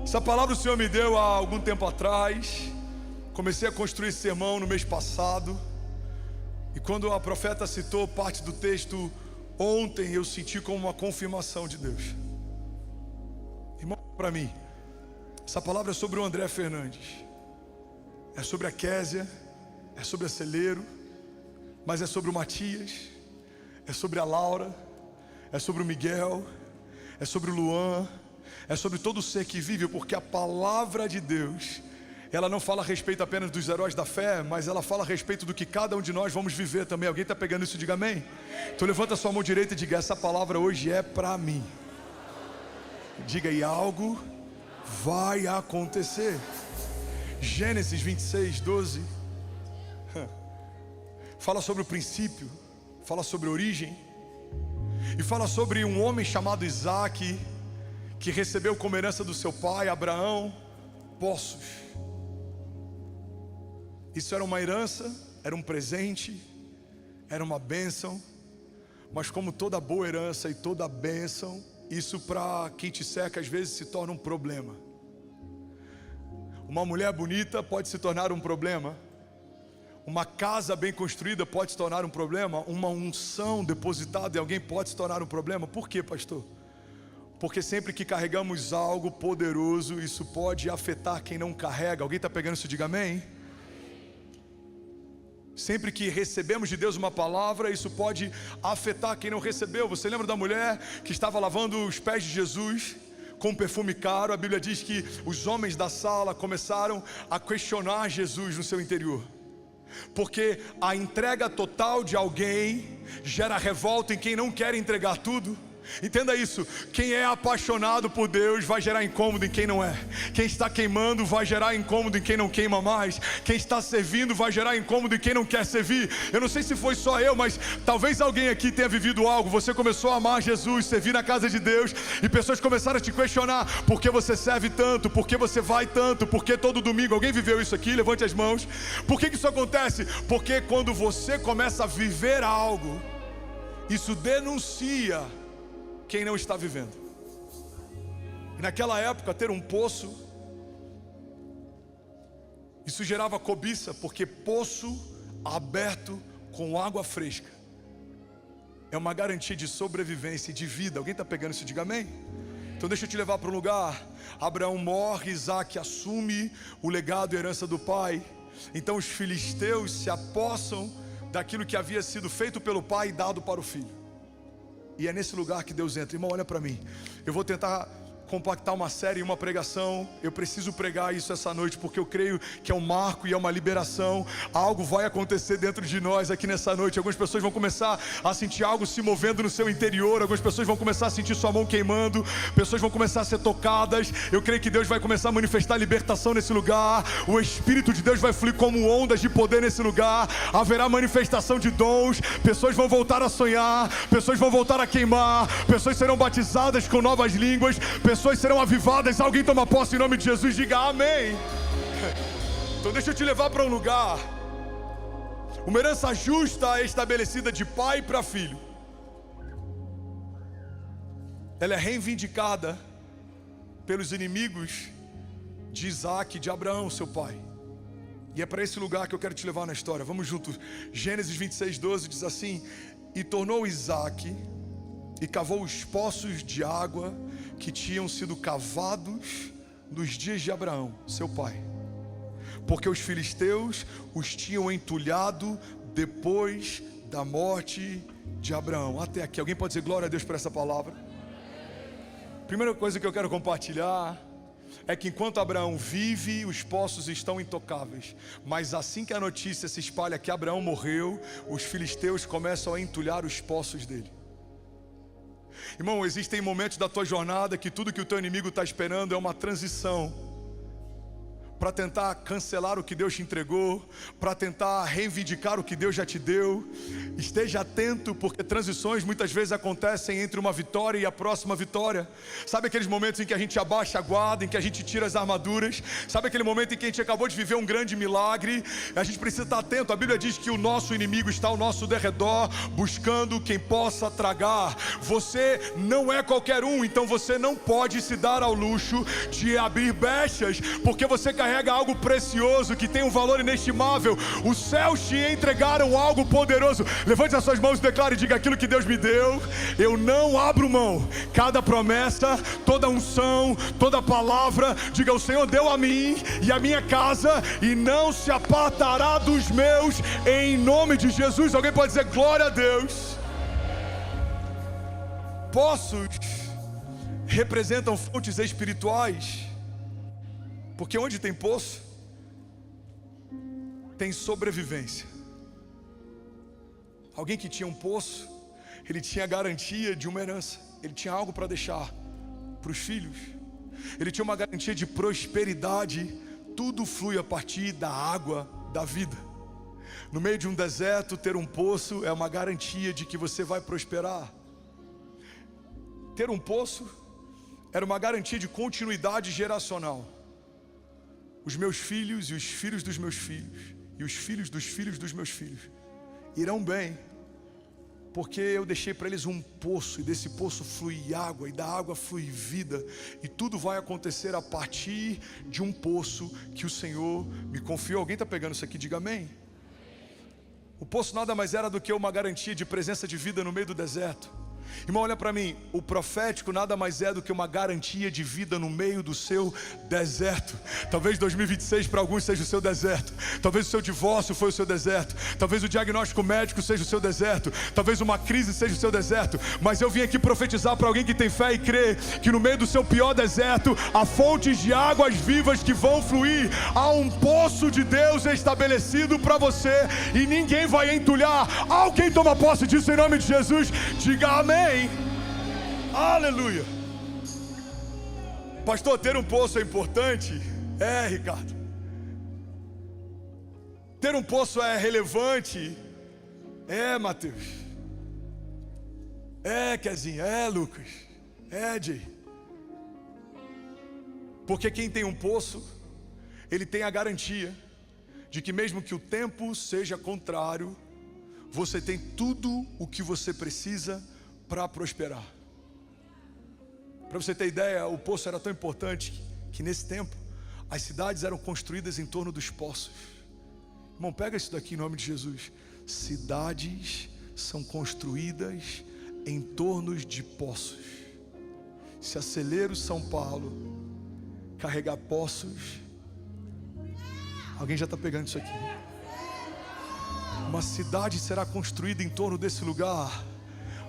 Essa palavra o Senhor me deu há algum tempo atrás. Comecei a construir esse sermão no mês passado. E quando a profeta citou parte do texto ontem, eu senti como uma confirmação de Deus. Irmão, para mim, essa palavra é sobre o André Fernandes. É sobre a Késia, é sobre a Celeiro, mas é sobre o Matias, é sobre a Laura, é sobre o Miguel, é sobre o Luan, é sobre todo ser que vive, porque a palavra de Deus, ela não fala a respeito apenas dos heróis da fé, mas ela fala a respeito do que cada um de nós vamos viver também. Alguém está pegando isso? Diga amém. Então levanta a sua mão direita e diga: essa palavra hoje é para mim. Diga aí, algo vai acontecer. Gênesis 26, 12 fala sobre o princípio, fala sobre a origem, e fala sobre um homem chamado Isaac, que recebeu como herança do seu pai Abraão poços. Isso era uma herança, era um presente, era uma bênção. Mas como toda boa herança e toda bênção, isso para quem te cerca às vezes se torna um problema. Uma mulher bonita pode se tornar um problema. Uma casa bem construída pode se tornar um problema. Uma unção depositada em alguém pode se tornar um problema. Por quê, pastor? Porque sempre que carregamos algo poderoso, isso pode afetar quem não carrega. Alguém está pegando isso? Diga amém. Sempre que recebemos de Deus uma palavra, isso pode afetar quem não recebeu. Você lembra da mulher que estava lavando os pés de Jesus com um perfume caro? A Bíblia diz que os homens da sala começaram a questionar Jesus no seu interior, porque a entrega total de alguém gera revolta em quem não quer entregar tudo. Entenda isso: quem é apaixonado por Deus vai gerar incômodo em quem não é. Quem está queimando vai gerar incômodo em quem não queima mais. Quem está servindo vai gerar incômodo em quem não quer servir. Eu não sei se foi só eu, mas talvez alguém aqui tenha vivido algo. Você começou a amar Jesus, servir na casa de Deus, e pessoas começaram a te questionar: por que você serve tanto? Por que você vai tanto? Por que todo domingo? Alguém viveu isso aqui? Levante as mãos. Por que isso acontece? Porque quando você começa a viver algo, isso denuncia quem não está vivendo. E naquela época, ter um poço, isso gerava cobiça, porque poço aberto com água fresca é uma garantia de sobrevivência e de vida. Alguém está pegando isso? Diga amém. Então deixa eu te levar para um lugar. Abraão morre, Isaac assume o legado e a herança do pai. Então os filisteus se apossam daquilo que havia sido feito pelo pai e dado para o filho. E é nesse lugar que Deus entra. Irmão, olha para mim. Eu vou tentar compactar uma série e uma pregação. Eu preciso pregar isso essa noite, porque eu creio que é um marco e é uma liberação. Algo vai acontecer dentro de nós aqui nessa noite. Algumas pessoas vão começar a sentir algo se movendo no seu interior. Algumas pessoas vão começar a sentir sua mão queimando. Pessoas vão começar a ser tocadas. Eu creio que Deus vai começar a manifestar libertação nesse lugar. O Espírito de Deus vai fluir como ondas de poder nesse lugar. Haverá manifestação de dons. Pessoas vão voltar a sonhar. Pessoas vão voltar a queimar. Pessoas serão batizadas com novas línguas. Pessoas serão avivadas. Alguém toma posse em nome de Jesus, diga amém. Então deixa eu te levar para um lugar. Uma herança justa é estabelecida de pai para filho. Ela é reivindicada pelos inimigos de Isaac e de Abraão, seu pai. E é para esse lugar que eu quero te levar na história. Vamos juntos. Gênesis 26, 12 diz assim: e tornou Isaac e cavou os poços de água que tinham sido cavados nos dias de Abraão, seu pai, porque os filisteus os tinham entulhado depois da morte de Abraão. Até aqui, alguém pode dizer glória a Deus por essa palavra? Primeira coisa que eu quero compartilhar é que enquanto Abraão vive, os poços estão intocáveis. Mas assim que a notícia se espalha que Abraão morreu, os filisteus começam a entulhar os poços dele. Irmão, existem momentos da tua jornada que tudo que o teu inimigo está esperando é uma transição, para tentar cancelar o que Deus te entregou, para tentar reivindicar o que Deus já te deu. Esteja atento, porque transições muitas vezes acontecem entre uma vitória e a próxima vitória. Sabe aqueles momentos em que a gente abaixa a guarda, em que a gente tira as armaduras? Sabe aquele momento em que a gente acabou de viver um grande milagre? A gente precisa estar atento. A Bíblia diz que o nosso inimigo está ao nosso derredor, buscando quem possa tragar. Você não é qualquer um, então você não pode se dar ao luxo de abrir brechas, porque você carrega algo precioso, que tem um valor inestimável. Os céus te entregaram algo poderoso. Levante as suas mãos e declare, diga: aquilo que Deus me deu, eu não abro mão. Cada promessa, toda unção, toda palavra, diga: o Senhor deu a mim e a minha casa, e não se apartará dos meus, em nome de Jesus. Alguém pode dizer glória a Deus? Poços representam fontes espirituais, porque onde tem poço, tem sobrevivência. Alguém que tinha um poço, ele tinha garantia de uma herança, ele tinha algo para deixar para os filhos, ele tinha uma garantia de prosperidade. Tudo flui a partir da água da vida. No meio de um deserto, ter um poço é uma garantia de que você vai prosperar. Ter um poço era uma garantia de continuidade geracional. Os meus filhos e os filhos dos meus filhos e os filhos dos filhos dos meus filhos irão bem, porque eu deixei para eles um poço, e desse poço flui água, e da água flui vida, e tudo vai acontecer a partir de um poço que o Senhor me confiou. Alguém está pegando isso aqui? Diga amém. O poço nada mais era do que uma garantia de presença de vida no meio do deserto. Irmão, olha para mim, o profético nada mais é do que uma garantia de vida no meio do seu deserto. Talvez 2026 para alguns seja o seu deserto. Talvez o seu divórcio foi o seu deserto. Talvez o diagnóstico médico seja o seu deserto. Talvez uma crise seja o seu deserto. Mas eu vim aqui profetizar para alguém que tem fé e crê que no meio do seu pior deserto há fontes de águas vivas que vão fluir. Há um poço de Deus estabelecido para você, e ninguém vai entulhar. Alguém toma posse disso em nome de Jesus? Diga amém. Aleluia. Pastor, ter um poço é importante? É, Ricardo. Ter um poço é relevante? É, Mateus. É, Kezinha. É, Lucas. É, Jay. Porque quem tem um poço, ele tem a garantia de que mesmo que o tempo seja contrário, você tem tudo o que você precisa para prosperar. Para você ter ideia, o poço era tão importante que nesse tempo as cidades eram construídas em torno dos poços. Irmão, pega isso daqui em nome de Jesus. Cidades são construídas em torno de poços. Se a Celeiro São Paulo carregar poços, alguém já está pegando isso aqui. Uma cidade será construída em torno desse lugar.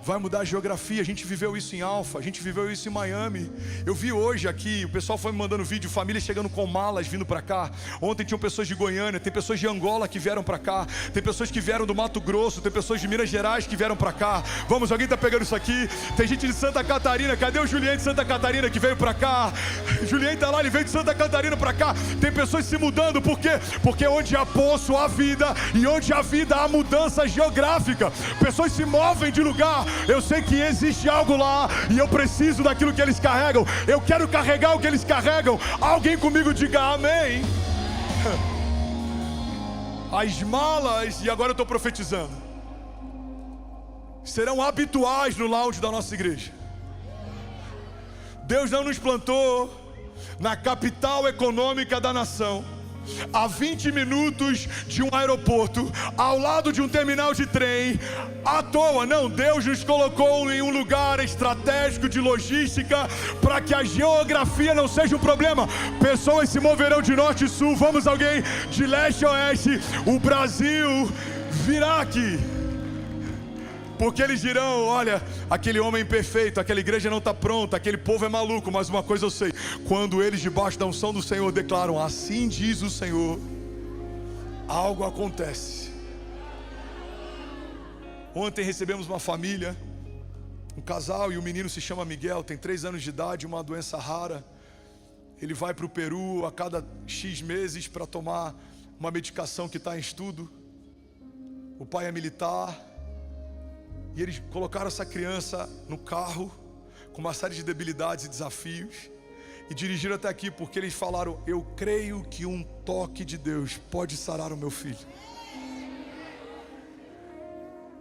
Vai mudar a geografia. A gente viveu isso em Alfa, a gente viveu isso em Miami. Eu vi hoje aqui, o pessoal foi me mandando vídeo, famílias chegando com malas vindo para cá. Ontem tinham pessoas de Goiânia, tem pessoas de Angola que vieram para cá, tem pessoas que vieram do Mato Grosso, tem pessoas de Minas Gerais que vieram para cá. Vamos, alguém está pegando isso aqui? Tem gente de Santa Catarina. Cadê o Juliente de Santa Catarina que veio para cá? Juliente está lá, ele veio de Santa Catarina para cá. Tem pessoas se mudando, por quê? Porque onde há poço há vida, e onde há vida há mudança geográfica. Pessoas se movem de lugar. Eu sei que existe algo lá, e eu preciso daquilo que eles carregam. Eu quero carregar o que eles carregam. Alguém comigo diga amém. As malas, e agora eu estou profetizando, serão habituais no lounge da nossa igreja. Deus não nos plantou na capital econômica da nação, a 20 minutos de um aeroporto, ao lado de um terminal de trem, à toa. Não, Deus nos colocou em um lugar estratégico de logística, para que a geografia não seja um problema. Pessoas se moverão de norte e sul. Vamos, alguém, de leste a oeste. O Brasil virá aqui, porque eles dirão: olha, aquele homem perfeito, aquela igreja não está pronta, aquele povo é maluco. Mas uma coisa eu sei: quando eles debaixo da unção do Senhor declaram assim diz o Senhor, algo acontece. Ontem recebemos uma família, um casal, e o menino se chama Miguel, tem 3 anos de idade, uma doença rara. Ele vai para o Peru a cada X meses para tomar uma medicação que está em estudo. O pai é militar. E eles colocaram essa criança no carro, com uma série de debilidades e desafios, e dirigiram até aqui porque eles falaram: eu creio que um toque de Deus pode sarar o meu filho.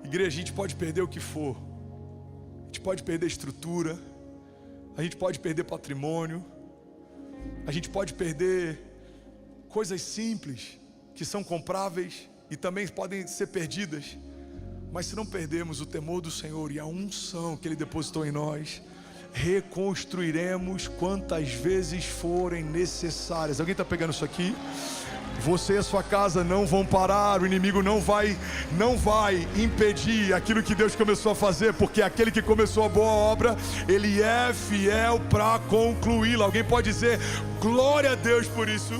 Igreja, a gente pode perder o que for. A gente pode perder estrutura, a gente pode perder patrimônio, a gente pode perder coisas simples que são compráveis e também podem ser perdidas. Mas se não perdermos o temor do Senhor e a unção que Ele depositou em nós, reconstruiremos quantas vezes forem necessárias. Alguém está pegando isso aqui? Você e a sua casa não vão parar, o inimigo não vai impedir aquilo que Deus começou a fazer, porque aquele que começou a boa obra, Ele é fiel para concluí-la. Alguém pode dizer glória a Deus por isso?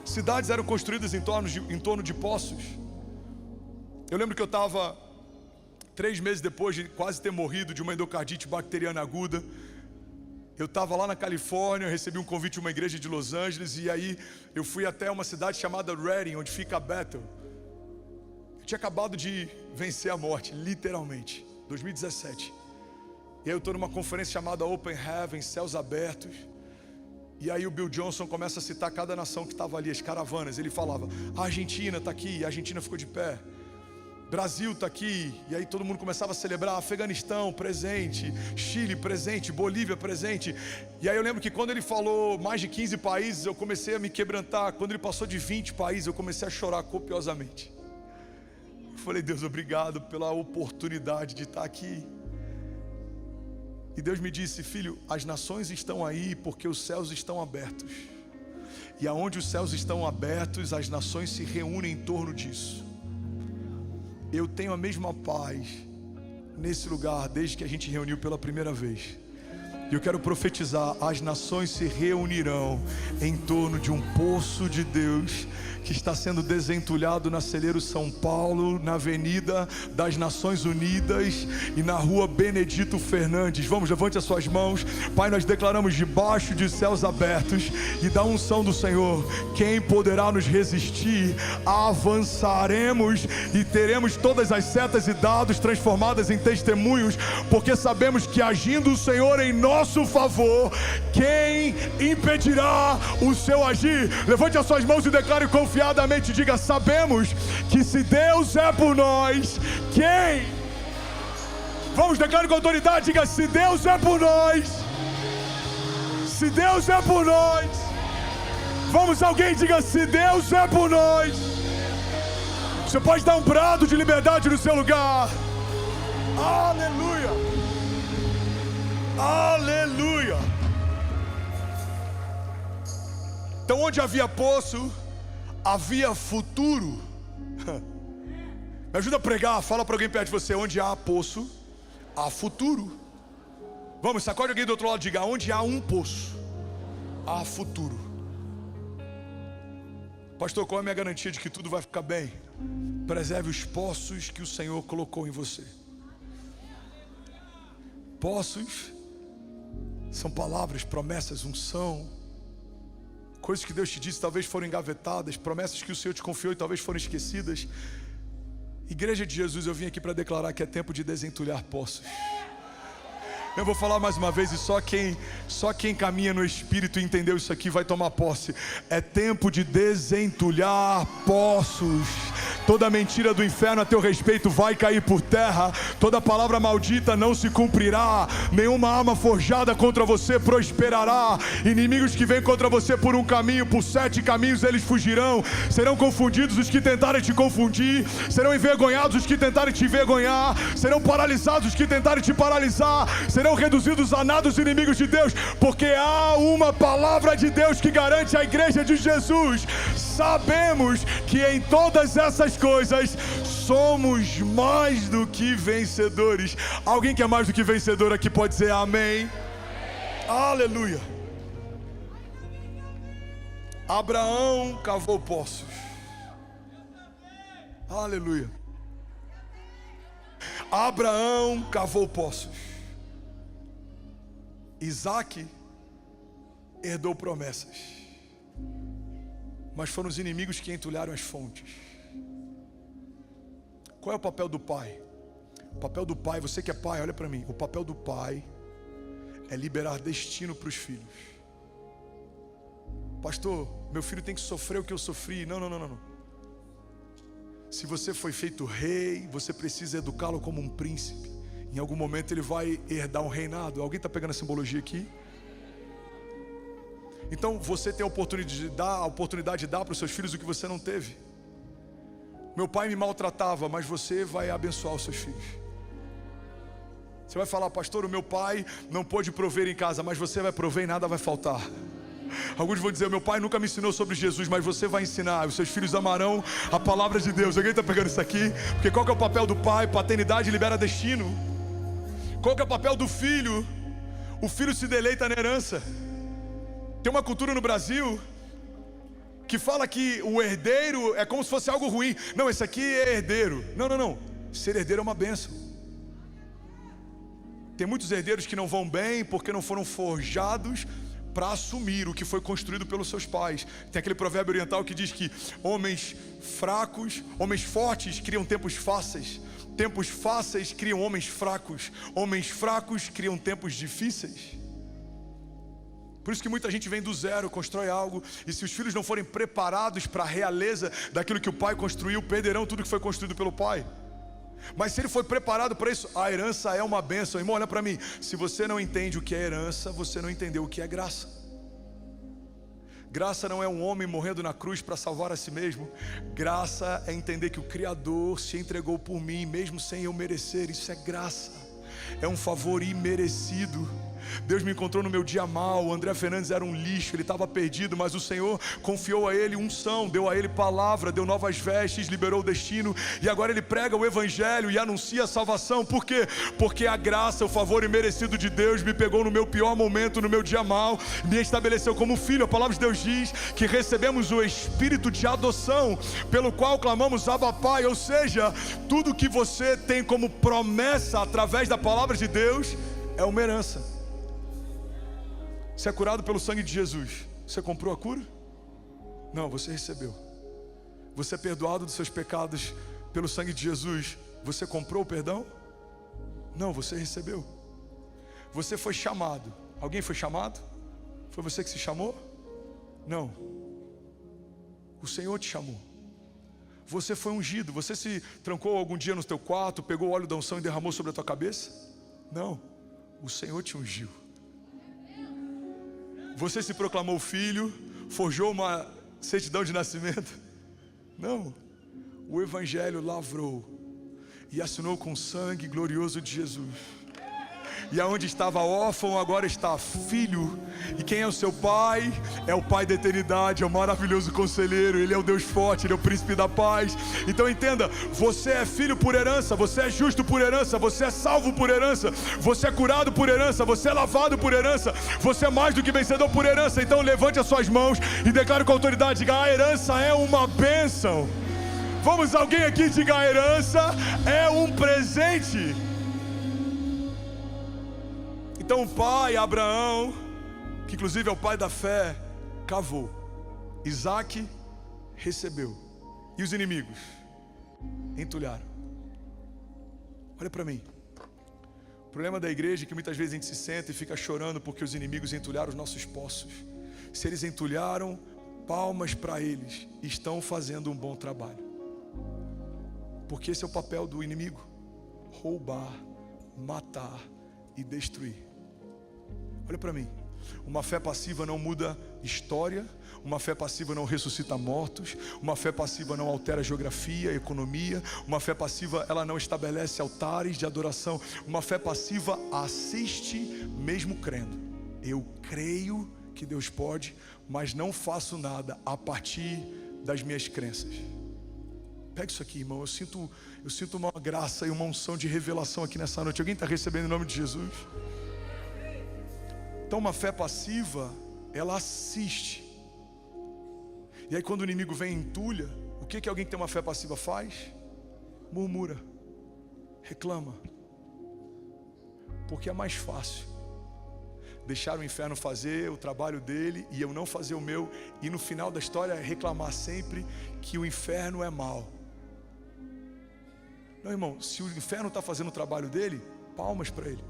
Cidades eram construídas em torno de poços. Eu lembro que eu estava 3 meses depois de quase ter morrido de uma endocardite bacteriana aguda. Eu estava lá na Califórnia, eu recebi um convite de uma igreja de Los Angeles, e aí eu fui até uma cidade chamada Redding, onde fica Bethel. Eu tinha acabado de vencer a morte, literalmente, 2017. E aí eu estou numa conferência chamada Open Heaven, Céus Abertos. E aí o Bill Johnson começa a citar cada nação que estava ali, as caravanas. Ele falava: a Argentina está aqui, e a Argentina ficou de pé. Brasil está aqui, e aí todo mundo começava a celebrar. Afeganistão presente, Chile presente, Bolívia presente. E aí eu lembro que quando ele falou mais de 15 países, eu comecei a me quebrantar. Quando ele passou de 20 países, eu comecei a chorar copiosamente. Eu falei: Deus, obrigado pela oportunidade de estar aqui. E Deus me disse: filho, as nações estão aí porque os céus estão abertos. E aonde os céus estão abertos, as nações se reúnem em torno disso. Eu tenho a mesma paz nesse lugar desde que a gente reuniu pela primeira vez. E eu quero profetizar: as nações se reunirão em torno de um poço de Deus que está sendo desentulhado na Celeiro São Paulo, na Avenida das Nações Unidas e na Rua Benedito Fernandes. Vamos, levante as suas mãos. Pai, nós declaramos debaixo de céus abertos e da unção do Senhor: quem poderá nos resistir? Avançaremos e teremos todas as setas e dados transformadas em testemunhos, porque sabemos que agindo o Senhor em nosso favor, quem impedirá o seu agir? Levante as suas mãos e declare confiadamente, diga: sabemos que se Deus é por nós, quem? Vamos, declare com autoridade, diga: se Deus é por nós, se Deus é por nós. Vamos, alguém diga: se Deus é por nós. Você pode dar um brado de liberdade no seu lugar. Aleluia, aleluia. Então, onde havia poço, havia futuro. Me ajuda a pregar, fala para alguém perto de você: onde há poço, há futuro. Vamos, sacode alguém do outro lado e diga: onde há um poço, há futuro. Pastor, qual é a minha garantia de que tudo vai ficar bem? Preserve os poços que o Senhor colocou em você. Poços são palavras, promessas, unção, coisas que Deus te disse talvez foram engavetadas, promessas que o Senhor te confiou e talvez foram esquecidas. Igreja de Jesus, eu vim aqui para declarar que é tempo de desentulhar poços. Eu vou falar mais uma vez, e só quem caminha no Espírito e entendeu isso aqui vai tomar posse. É tempo de desentulhar poços. Toda mentira do inferno a teu respeito vai cair por terra. Toda palavra maldita não se cumprirá. Nenhuma arma forjada contra você prosperará. Inimigos que vêm contra você por um caminho, por 7 caminhos eles fugirão. Serão confundidos os que tentarem te confundir. Serão envergonhados os que tentarem te envergonhar. Serão paralisados os que tentarem te paralisar. Serão reduzidos a nada os inimigos de Deus, porque há uma palavra de Deus que garante a igreja de Jesus. Sabemos que em todas essas coisas somos mais do que vencedores. Alguém que é mais do que vencedor aqui pode dizer amém? Aleluia. Abraão cavou poços. Aleluia. Abraão cavou poços. Isaac herdou promessas, mas foram os inimigos que entulharam as fontes. Qual é o papel do pai? O papel do pai, você que é pai, olha para mim. O papel do pai é liberar destino para os filhos. Pastor, meu filho tem que sofrer o que eu sofri. Não. Se você foi feito rei, você precisa educá-lo como um príncipe. Em algum momento ele vai herdar um reinado. Alguém está pegando a simbologia aqui? Então você tem a oportunidade de dar para os seus filhos o que você não teve. Meu pai me maltratava, mas você vai abençoar os seus filhos. Você vai falar, pastor, o meu pai não pôde prover em casa, mas você vai prover e nada vai faltar. Alguns vão dizer, meu pai nunca me ensinou sobre Jesus, mas você vai ensinar. Os seus filhos amarão a palavra de Deus. Alguém está pegando isso aqui? Porque qual que é o papel do pai? Paternidade libera destino. Qual que é o papel do filho? O filho se deleita na herança. Tem uma cultura no Brasil que fala que o herdeiro é como se fosse algo ruim. Não, esse aqui é herdeiro. Não. Ser herdeiro é uma bênção. Tem muitos herdeiros que não vão bem porque não foram forjados para assumir o que foi construído pelos seus pais. Tem aquele provérbio oriental que diz que homens fortes criam tempos fáceis. Tempos fáceis criam homens fracos criam tempos difíceis. Por isso que muita gente vem do zero, constrói algo, e se os filhos não forem preparados para a realeza daquilo que o pai construiu, perderão tudo que foi construído pelo pai. Mas se ele foi preparado para isso, a herança é uma bênção. Irmão, olha para mim, se você não entende o que é herança, você não entendeu o que é graça. Graça não é um homem morrendo na cruz para salvar a si mesmo. Graça é entender que o Criador se entregou por mim, mesmo sem eu merecer. Isso é graça, é um favor imerecido. Deus me encontrou no meu dia mal. O André Fernandes era um lixo, ele estava perdido, mas o Senhor confiou a ele unção, deu a ele palavra, deu novas vestes, liberou o destino, e agora ele prega o evangelho e anuncia a salvação. Por quê? Porque a graça, o favor imerecido de Deus me pegou no meu pior momento, no meu dia mal, me estabeleceu como filho. A palavra de Deus diz que recebemos o espírito de adoção, pelo qual clamamos Abba Pai. Ou seja, tudo que você tem como promessa através da palavra de Deus é uma herança. Você é curado pelo sangue de Jesus. Você comprou a cura? Não, você recebeu. Você é perdoado dos seus pecados pelo sangue de Jesus. Você comprou o perdão? Não, você recebeu. Você foi chamado. Alguém foi chamado? Foi você que se chamou? Não. O Senhor te chamou. Você foi ungido. Você se trancou algum dia no teu quarto, pegou o óleo da unção e derramou sobre a tua cabeça? Não. O Senhor te ungiu. Você se proclamou filho, forjou uma certidão de nascimento? Não. O Evangelho lavrou e assinou com o sangue glorioso de Jesus. E aonde estava órfão, agora está filho. E quem é o seu pai? É o Pai da eternidade, é o maravilhoso conselheiro. Ele é o Deus forte, Ele é o príncipe da paz. Então entenda, você é filho por herança, você é justo por herança, você é salvo por herança, você é curado por herança, você é lavado por herança, você é mais do que vencedor por herança. Então levante as suas mãos e declare com autoridade, diga, a herança é uma bênção. Vamos, alguém aqui diga, a herança é um presente. Então o pai Abraão, que inclusive é o pai da fé, cavou. Isaac recebeu. E os inimigos entulharam. Olha para mim. O problema da igreja é que muitas vezes a gente se senta e fica chorando porque os inimigos entulharam os nossos poços. Se eles entulharam, palmas para eles, estão fazendo um bom trabalho. Porque esse é o papel do inimigo: roubar, matar e destruir. Olha para mim, uma fé passiva não muda história, uma fé passiva não ressuscita mortos, uma fé passiva não altera geografia, economia, uma fé passiva ela não estabelece altares de adoração, uma fé passiva assiste mesmo crendo. Eu creio que Deus pode, mas não faço nada a partir das minhas crenças. Pega isso aqui, irmão, eu sinto uma graça e uma unção de revelação aqui nessa noite. Alguém está recebendo em nome de Jesus? Então uma fé passiva, ela assiste. E aí quando o inimigo vem e entulha, o que alguém que tem uma fé passiva faz? Murmura, reclama. Porque é mais fácil deixar o inferno fazer o trabalho dele e eu não fazer o meu, e no final da história reclamar sempre que o inferno é mau. Não, irmão, se o inferno está fazendo o trabalho dele, palmas para ele.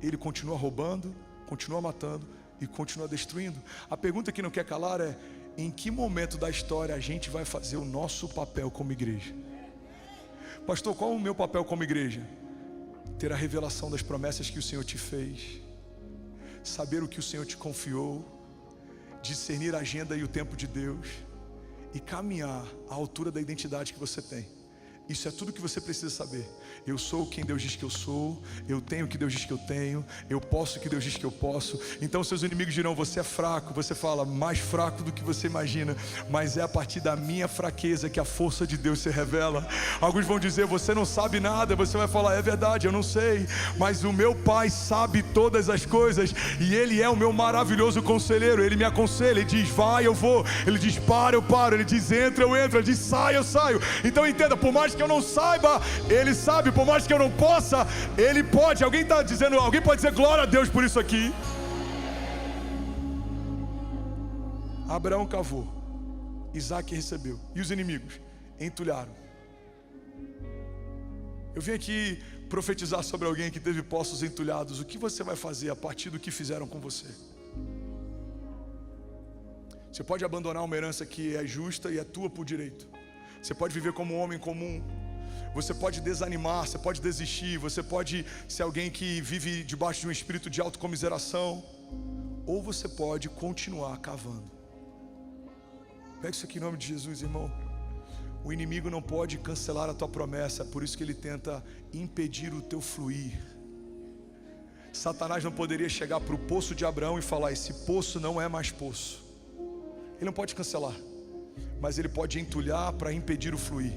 Ele continua roubando, continua matando e continua destruindo. A pergunta que não quer calar é: em que momento da história a gente vai fazer o nosso papel como igreja? Pastor, qual é o meu papel como igreja? Ter a revelação das promessas que o Senhor te fez, saber o que o Senhor te confiou, discernir a agenda e o tempo de Deus e caminhar à altura da identidade que você tem. Isso é tudo que você precisa saber. Eu sou quem Deus diz que eu sou, eu tenho o que Deus diz que eu tenho, eu posso o que Deus diz que eu posso. Então seus inimigos dirão: você é fraco. Você fala: mais fraco do que você imagina. Mas é a partir da minha fraqueza que a força de Deus se revela. Alguns vão dizer: você não sabe nada. Você vai falar: é verdade, eu não sei, mas o meu Pai sabe todas as coisas, e Ele é o meu maravilhoso conselheiro. Ele me aconselha, Ele diz: vai, eu vou. Ele diz: para, eu paro. Ele diz: entra, eu entro. Ele diz: sai, eu saio. Então entenda, por mais que eu não saiba, Ele sabe. Por mais que eu não possa, Ele pode. Alguém está dizendo, alguém pode dizer glória a Deus por isso aqui? Abraão cavou, Isaac recebeu, e os inimigos entulharam. Eu vim aqui profetizar sobre alguém que teve poços entulhados. O que você vai fazer a partir do que fizeram com você? Você pode abandonar uma herança que é justa e é tua por direito. Você pode viver como um homem comum. Você pode desanimar, você pode desistir. Você pode ser alguém que vive debaixo de um espírito de autocomiseração. Ou você pode continuar cavando. Pega isso aqui em nome de Jesus, irmão. O inimigo não pode cancelar a tua promessa. Por isso que ele tenta impedir o teu fluir. Satanás não poderia chegar para o poço de Abraão e falar: esse poço não é mais poço. Ele não pode cancelar, mas ele pode entulhar para impedir o fluir.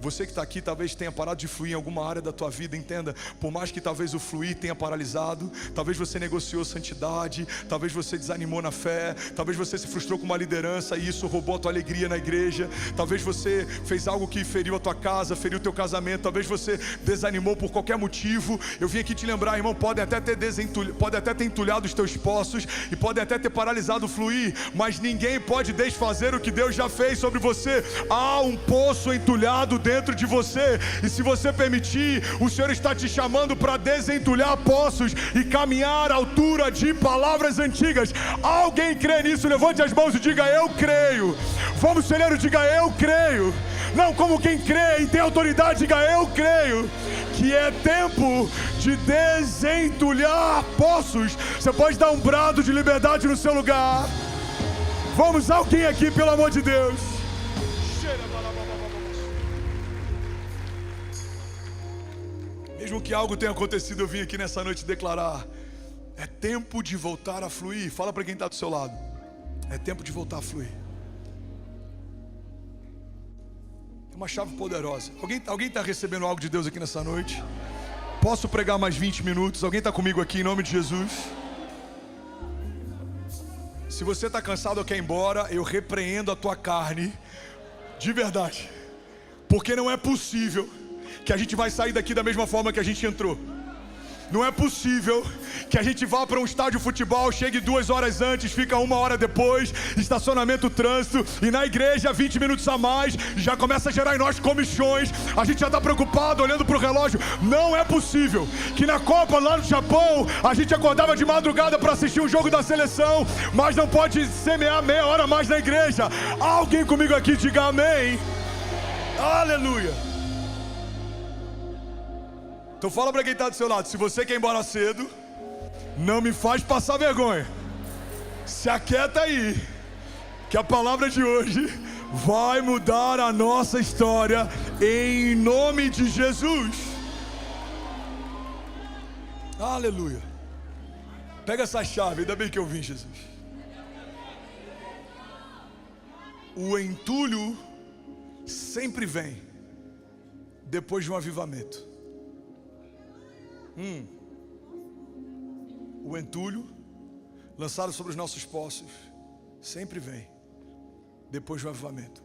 Você que está aqui talvez tenha parado de fluir em alguma área da tua vida. Entenda, por mais que talvez o fluir tenha paralisado, talvez você negociou santidade, talvez você desanimou na fé, talvez você se frustrou com uma liderança e isso roubou a tua alegria na igreja, talvez você fez algo que feriu a tua casa, feriu o teu casamento, talvez você desanimou por qualquer motivo. Eu vim aqui te lembrar, irmão, pode até ter entulhado os teus poços e pode até ter paralisado o fluir, mas ninguém pode desfazer o que Deus já fez sobre você. Há um poço entulhado dentro de você, e se você permitir, o Senhor está te chamando para desentulhar poços e caminhar à altura de palavras antigas. Alguém crê nisso? Levante as mãos e diga: eu creio. Vamos, celeiro, diga: eu creio. Não como quem crê e tem autoridade, diga: eu creio que é tempo de desentulhar poços. Você pode dar um brado de liberdade no seu lugar. Vamos, alguém aqui, pelo amor de Deus. Mesmo que algo tenha acontecido, eu vim aqui nessa noite declarar: é tempo de voltar a fluir. Fala para quem está do seu lado: é tempo de voltar a fluir. É uma chave poderosa. Alguém está recebendo algo de Deus aqui nessa noite? Posso pregar mais 20 minutos? Alguém está comigo aqui em nome de Jesus? Se você está cansado ou quer ir embora, eu repreendo a tua carne, de verdade, porque não é possível que a gente vai sair daqui da mesma forma que a gente entrou. Não é possível que a gente vá para um estádio de futebol, chegue 2 horas antes, fica 1 hora depois, estacionamento, trânsito, e na igreja 20 minutos a mais, já começa a gerar em nós comichões, a gente já está preocupado, olhando para o relógio. Não é possível que na Copa lá no Japão, a gente acordava de madrugada para assistir um jogo da seleção, mas não pode semear meia hora mais na igreja. Alguém comigo aqui diga amém. Aleluia. Então fala para quem está do seu lado: se você quer ir embora cedo, não me faz passar vergonha. Se aquieta aí, que a palavra de hoje vai mudar a nossa história em nome de Jesus. Aleluia. Pega essa chave, ainda bem que eu vim, Jesus. O entulho sempre vem depois de um avivamento. O entulho lançado sobre os nossos poços sempre vem depois do avivamento.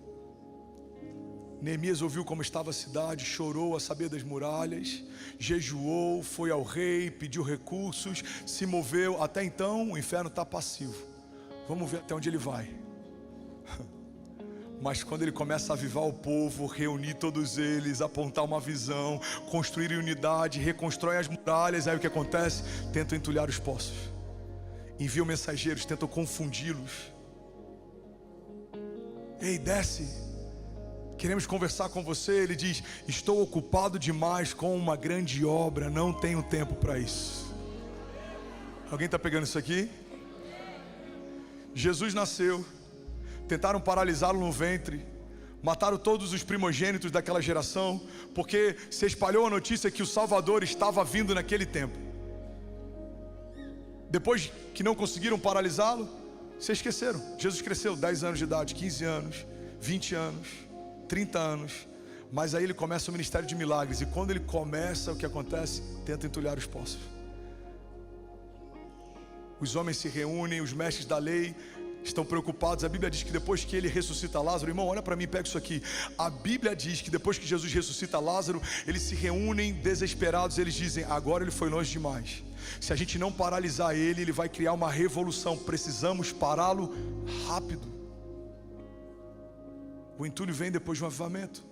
Neemias ouviu como estava a cidade, chorou a saber das muralhas, jejuou, foi ao rei, pediu recursos, se moveu. Até então o inferno está passivo. Vamos ver até onde ele vai. Mas quando ele começa a avivar o povo, reunir todos eles, apontar uma visão, construir unidade, reconstrói as muralhas, aí o que acontece? Tentam entulhar os poços, enviam mensageiros, tentam confundi-los. Ei, desce, queremos conversar com você. Ele diz: estou ocupado demais com uma grande obra, não tenho tempo para isso. Alguém está pegando isso aqui? Jesus nasceu, tentaram paralisá-lo no ventre, mataram todos os primogênitos daquela geração, porque se espalhou a notícia que o Salvador estava vindo naquele tempo. Depois que não conseguiram paralisá-lo, se esqueceram. Jesus cresceu 10 anos de idade, 15 anos, 20 anos, 30 anos, mas aí ele começa o ministério de milagres. E quando ele começa, o que acontece? Tenta entulhar os poços. Os homens se reúnem, os mestres da lei estão preocupados. A Bíblia diz que depois que ele ressuscita Lázaro, irmão, olha para mim, pega isso aqui. A Bíblia diz que depois que Jesus ressuscita Lázaro, eles se reúnem desesperados. Eles dizem: agora ele foi longe demais. Se a gente não paralisar ele, ele vai criar uma revolução. Precisamos pará-lo rápido. O entulho vem depois de um avivamento.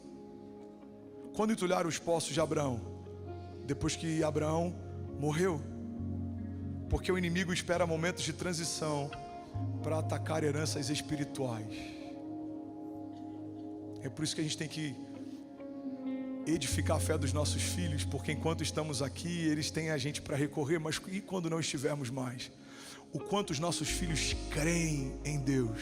Quando entulharam os poços de Abraão? Depois que Abraão morreu. Porque o inimigo espera momentos de transição para atacar heranças espirituais. É por isso que a gente tem que edificar a fé dos nossos filhos, porque enquanto estamos aqui, eles têm a gente para recorrer. Mas e quando não estivermos mais? O quanto os nossos filhos creem em Deus.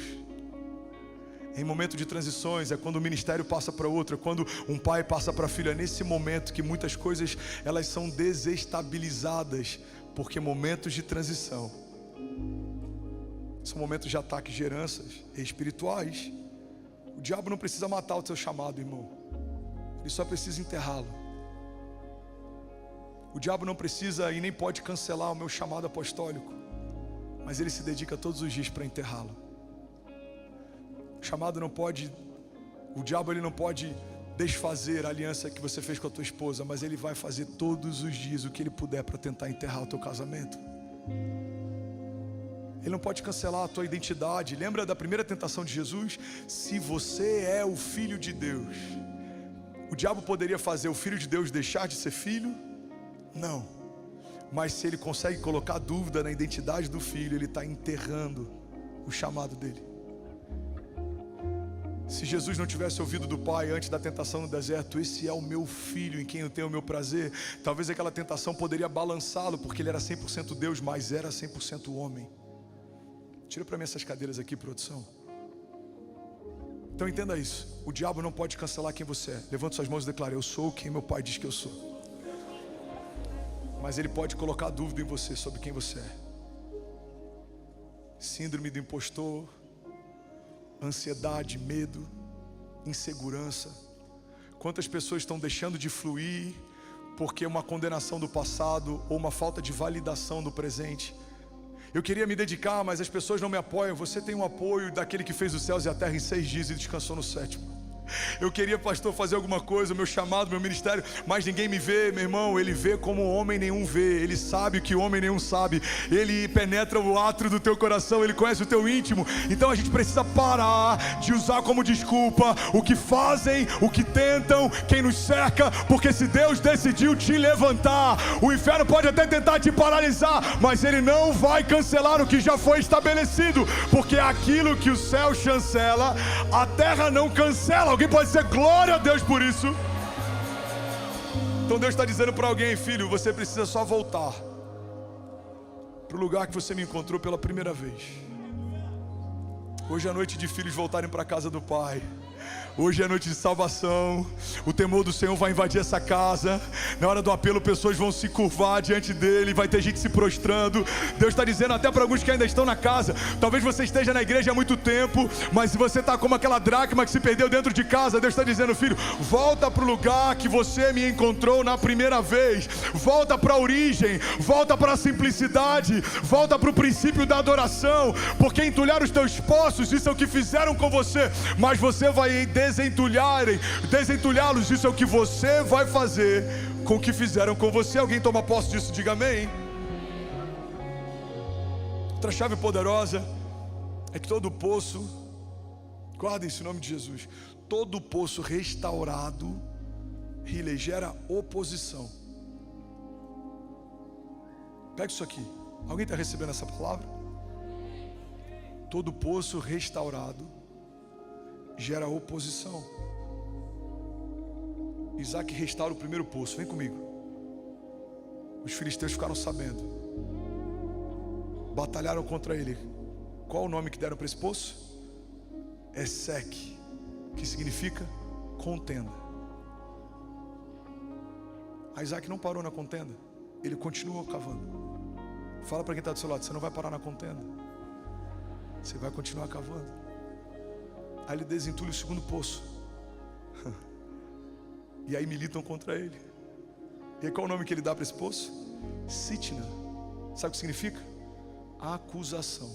Em momento de transições, é quando o ministério passa para outro, é quando um pai passa para filho. É nesse momento que muitas coisas elas são desestabilizadas, porque momentos de transição são momentos de ataque de heranças espirituais. O diabo não precisa matar o seu chamado, irmão. Ele só precisa enterrá-lo. O diabo não precisa e nem pode cancelar o meu chamado apostólico, mas ele se dedica todos os dias para enterrá-lo. O chamado não pode, o diabo ele não pode desfazer a aliança que você fez com a tua esposa, mas ele vai fazer todos os dias o que ele puder para tentar enterrar o teu casamento. Ele não pode cancelar a tua identidade. Lembra da primeira tentação de Jesus? Se você é o Filho de Deus, o diabo poderia fazer o Filho de Deus deixar de ser filho? Não. Mas se ele consegue colocar dúvida na identidade do filho, ele está enterrando o chamado dele. Se Jesus não tivesse ouvido do Pai antes da tentação no deserto: esse é o meu filho em quem eu tenho o meu prazer, talvez aquela tentação poderia balançá-lo, porque ele era 100% Deus, mas era 100% homem. Tira para mim essas cadeiras aqui, produção. Então entenda isso: o diabo não pode cancelar quem você é. Levante suas mãos e declare: eu sou quem meu Pai diz que eu sou. Mas ele pode colocar dúvida em você sobre quem você é. Síndrome do impostor, ansiedade, medo, insegurança. Quantas pessoas estão deixando de fluir porque uma condenação do passado ou uma falta de validação do presente? Eu queria me dedicar, mas as pessoas não me apoiam. Você tem um apoio daquele que fez os céus e a terra em 6 dias e descansou no 7º. Eu queria, pastor, fazer alguma coisa, o meu chamado, meu ministério, mas ninguém me vê. Meu irmão, ele vê como homem nenhum vê. Ele sabe o que homem nenhum sabe. Ele penetra o átrio do teu coração, ele conhece o teu íntimo. Então a gente precisa parar de usar como desculpa o que fazem, o que tentam, quem nos cerca, porque se Deus decidiu te levantar, o inferno pode até tentar te paralisar, mas ele não vai cancelar o que já foi estabelecido, porque aquilo que o céu chancela, a terra não cancela. Alguém pode dizer glória a Deus por isso? Então Deus está dizendo para alguém: filho, você precisa só voltar para o lugar que você me encontrou pela primeira vez. Hoje é noite de filhos voltarem para a casa do Pai. Hoje é noite de salvação. O temor do Senhor vai invadir essa casa. Na hora do apelo, pessoas vão se curvar diante dele. Vai ter gente se prostrando. Deus está dizendo até para alguns que ainda estão na casa: talvez você esteja na igreja há muito tempo, mas se você está como aquela dracma que se perdeu dentro de casa, Deus está dizendo: filho, volta para o lugar que você me encontrou na primeira vez. Volta para a origem. Volta para a simplicidade. Volta para o princípio da adoração. Porque entulhar os teus poços, isso é o que fizeram com você. Mas você vai desentulhá-los. Isso é o que você vai fazer com o que fizeram com você. Alguém toma posse disso? Diga amém. Outra chave poderosa é que todo poço, guardem esse nome de Jesus, todo poço restaurado, ele gera oposição. Pega isso aqui. Alguém está recebendo essa palavra? Todo poço restaurado gera oposição. Isaac restaura o primeiro poço. Vem comigo. Os filisteus ficaram sabendo, batalharam contra ele. Qual o nome que deram para esse poço? Eseque, que significa contenda. Isaac não parou na contenda, ele continuou cavando. Fala para quem está do seu lado: você não vai parar na contenda, você vai continuar cavando. Aí ele desentulha o segundo poço. E aí militam contra ele. E aí qual o nome que ele dá para esse poço? Sitna. Sabe o que significa? Acusação.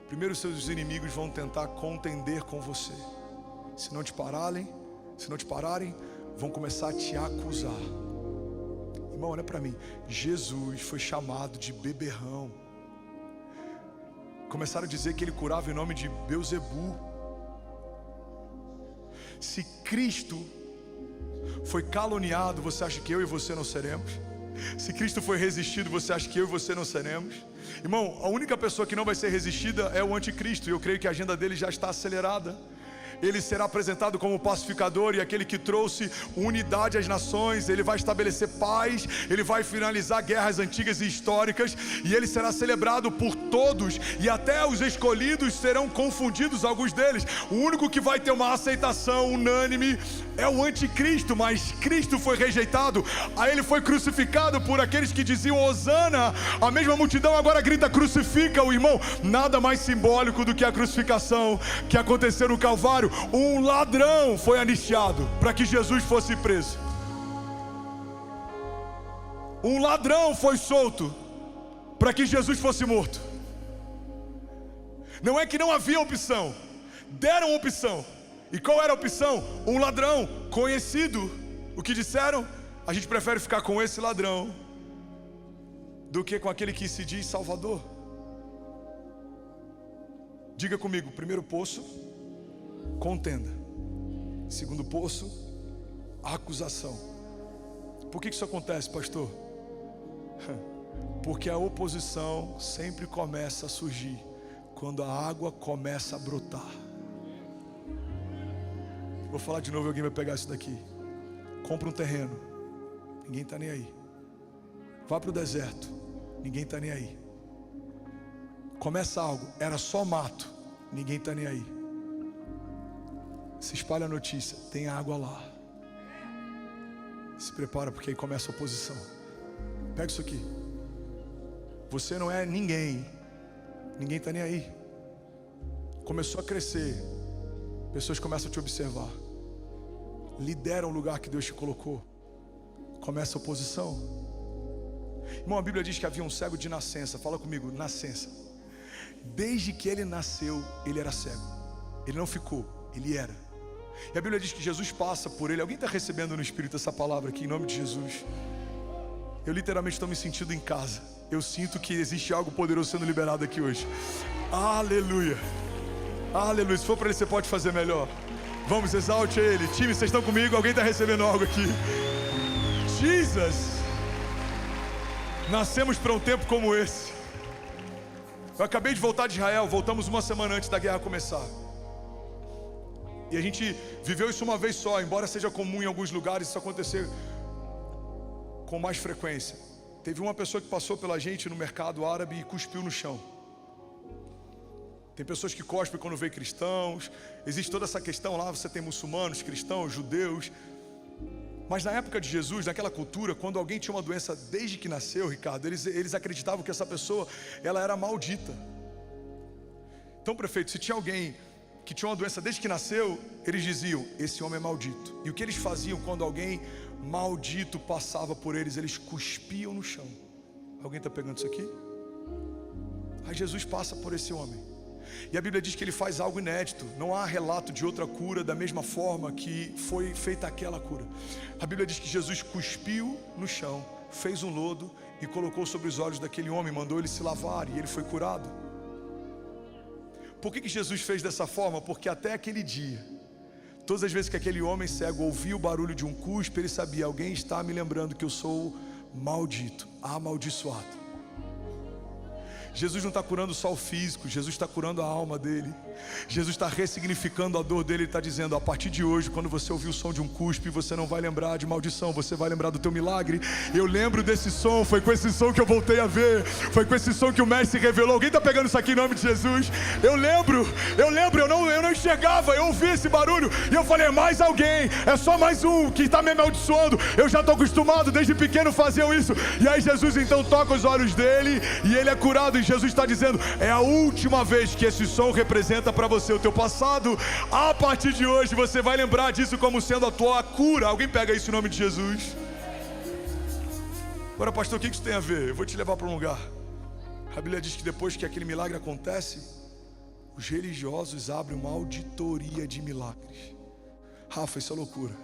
Primeiro, seus inimigos vão tentar contender com você. Se não te pararem, vão começar a te acusar. Irmão, olha para mim. Jesus foi chamado de beberrão. Começaram a dizer que ele curava em nome de Beuzebu. Se Cristo foi caluniado, você acha que eu e você não seremos? Se Cristo foi resistido, você acha que eu e você não seremos? Irmão, a única pessoa que não vai ser resistida é o anticristo. E eu creio que a agenda dele já está acelerada. Ele será apresentado como pacificador e aquele que trouxe unidade às nações. Ele vai estabelecer paz, ele vai finalizar guerras antigas e históricas, e ele será celebrado por todos, e até os escolhidos serão confundidos, alguns deles. O único que vai ter uma aceitação unânime é o anticristo, mas Cristo foi rejeitado. Aí ele foi crucificado por aqueles que diziam Hosana. A mesma multidão agora grita: crucifica-o. Irmão, nada mais simbólico do que a crucificação que aconteceu no Calvário. Um ladrão foi anistiado para que Jesus fosse preso. Um ladrão foi solto para que Jesus fosse morto. Não é que não havia opção, deram opção. E qual era a opção? Um ladrão conhecido. O que disseram? A gente prefere ficar com esse ladrão do que com aquele que se diz Salvador. Diga comigo: primeiro poço, contenda. Segundo poço, acusação. Por que isso acontece, pastor? Porque a oposição sempre começa a surgir quando a água começa a brotar. Vou falar de novo e alguém vai pegar isso daqui. Compra um terreno, ninguém está nem aí. Vá para o deserto, ninguém está nem aí. Começa algo, era só mato, ninguém está nem aí. Se espalha a notícia, tem água lá. Se prepara, porque aí começa a oposição. Pega isso aqui. Você não é ninguém, ninguém está nem aí. Começou a crescer, pessoas começam a te observar. Lidera o lugar que Deus te colocou. Começa a oposição. Irmão, a Bíblia diz que havia um cego de nascença. Fala comigo: nascença. Desde que ele nasceu, ele era cego. Ele não ficou, ele era. E a Bíblia diz que Jesus passa por ele. Alguém está recebendo no Espírito essa palavra aqui, em nome de Jesus? Eu literalmente estou me sentindo em casa. Eu sinto que existe algo poderoso sendo liberado aqui hoje. Aleluia. Aleluia. Se for para ele, você pode fazer melhor. Vamos, exalte ele. Time, vocês estão comigo? Alguém está recebendo algo aqui? Jesus. Nascemos para um tempo como esse. Eu acabei de voltar de Israel. Voltamos uma semana antes da guerra começar. E a gente viveu isso uma vez só. Embora seja comum em alguns lugares isso acontecer com mais frequência. Teve uma pessoa que passou pela gente no mercado árabe e cuspiu no chão. Tem pessoas que cospem quando vê cristãos. Existe toda essa questão lá. Você tem muçulmanos, cristãos, judeus. Mas na época de Jesus, naquela cultura, quando alguém tinha uma doença desde que nasceu, Ricardo, eles acreditavam que essa pessoa, ela era maldita. Então, prefeito, se tinha alguém que tinha uma doença desde que nasceu, eles diziam: esse homem é maldito. E o que eles faziam quando alguém maldito passava por eles? Eles cuspiam no chão. Alguém está pegando isso aqui? Aí Jesus passa por esse homem. E a Bíblia diz que ele faz algo inédito. Não há relato de outra cura da mesma forma que foi feita aquela cura. A Bíblia diz que Jesus cuspiu no chão, fez um lodo e colocou sobre os olhos daquele homem, mandou ele se lavar e ele foi curado. Por que Jesus fez dessa forma? Porque até aquele dia, todas as vezes que aquele homem cego ouvia o barulho de um cuspe, ele sabia: alguém está me lembrando que eu sou maldito, amaldiçoado. Jesus não está curando só o físico, Jesus está curando a alma dele. Jesus está ressignificando a dor dele. Ele está dizendo: a partir de hoje, quando você ouvir o som de um cuspe, você não vai lembrar de maldição, você vai lembrar do teu milagre. Eu lembro desse som, foi com esse som que eu voltei a ver, foi com esse som que o mestre se revelou. Alguém está pegando isso aqui em nome de Jesus? Eu lembro, eu não enxergava, eu ouvi esse barulho e eu falei: é mais alguém, é só mais um que está me amaldiçoando. Eu já estou acostumado, desde pequeno faziam isso. E aí Jesus então toca os olhos dele e ele é curado. E Jesus está dizendo: é a última vez que esse som representa para você o teu passado. A partir de hoje você vai lembrar disso como sendo a tua cura. Alguém pega isso em nome de Jesus? Agora, pastor, o que isso tem a ver? Eu vou te levar para um lugar. A Bíblia diz que depois que aquele milagre acontece, os religiosos abrem uma auditoria de milagres. Rafa, isso é loucura.